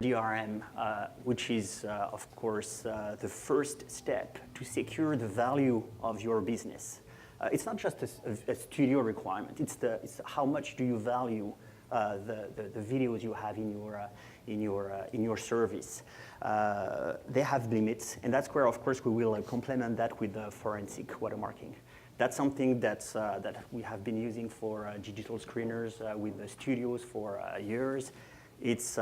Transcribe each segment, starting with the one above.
DRM, which is, of course, the first step to secure the value of your business. It's not just a studio requirement. It's how much do you value the videos you have in your service. They have limits, and that's where, of course, we will complement that with forensic watermarking. That's something that we have been using for digital screeners with the studios for years. It's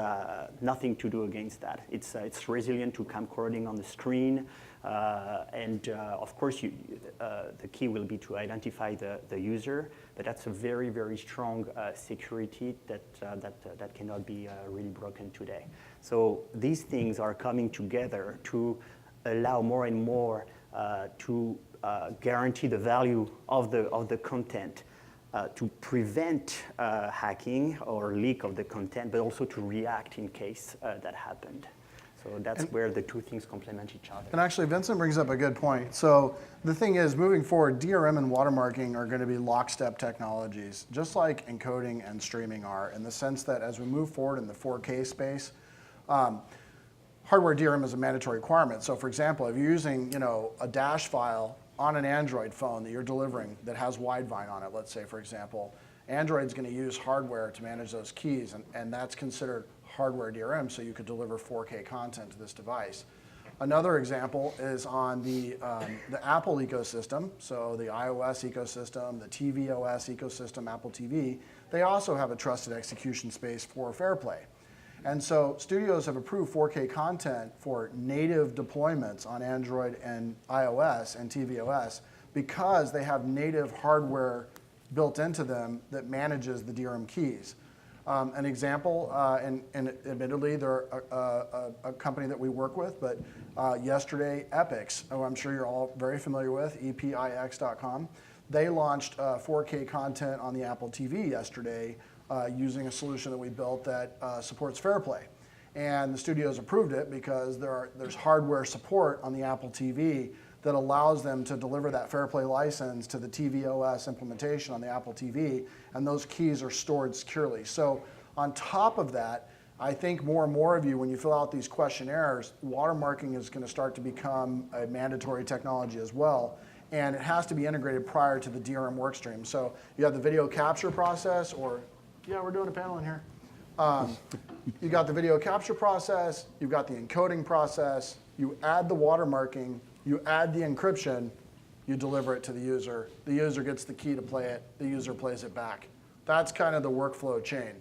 nothing to do against that. It's resilient to camcording on the screen, and of course, the key will be to identify the user. But that's a very, very strong security that cannot be really broken today. So these things are coming together to allow more and more to guarantee the value of the content. To prevent hacking or leak of the content, but also to react in case that happened. So that's where the two things complement each other. And actually, Vincent brings up a good point. So the thing is, moving forward, DRM and watermarking are going to be lockstep technologies, just like encoding and streaming are, in the sense that as we move forward in the 4K space, hardware DRM is a mandatory requirement. So for example, if you're using a dash file on an Android phone that you're delivering that has Widevine on it, let's say, for example, Android's going to use hardware to manage those keys, and that's considered hardware DRM, so you could deliver 4K content to this device. Another example is on the Apple ecosystem, so the iOS ecosystem, the tvOS ecosystem, Apple TV, they also have a trusted execution space for FairPlay. And so studios have approved 4K content for native deployments on Android and iOS and tvOS because they have native hardware built into them that manages the DRM keys. An example, and admittedly they're a company that we work with, but yesterday Epix, who I'm sure you're all very familiar with, epix.com, they launched 4K content on the Apple TV yesterday using a solution that we built that supports FairPlay. And the studios approved it because there's hardware support on the Apple TV that allows them to deliver that FairPlay license to the tvOS implementation on the Apple TV, and those keys are stored securely. So on top of that, I think more and more of you, when you fill out these questionnaires, watermarking is going to start to become a mandatory technology as well. And it has to be integrated prior to the DRM workstream. So you have the video capture process, or yeah, we're doing a panel in here. You got the video capture process, you've got the encoding process, you add the watermarking, you add the encryption, you deliver it to the user gets the key to play it, the user plays it back. That's kind of the workflow chain.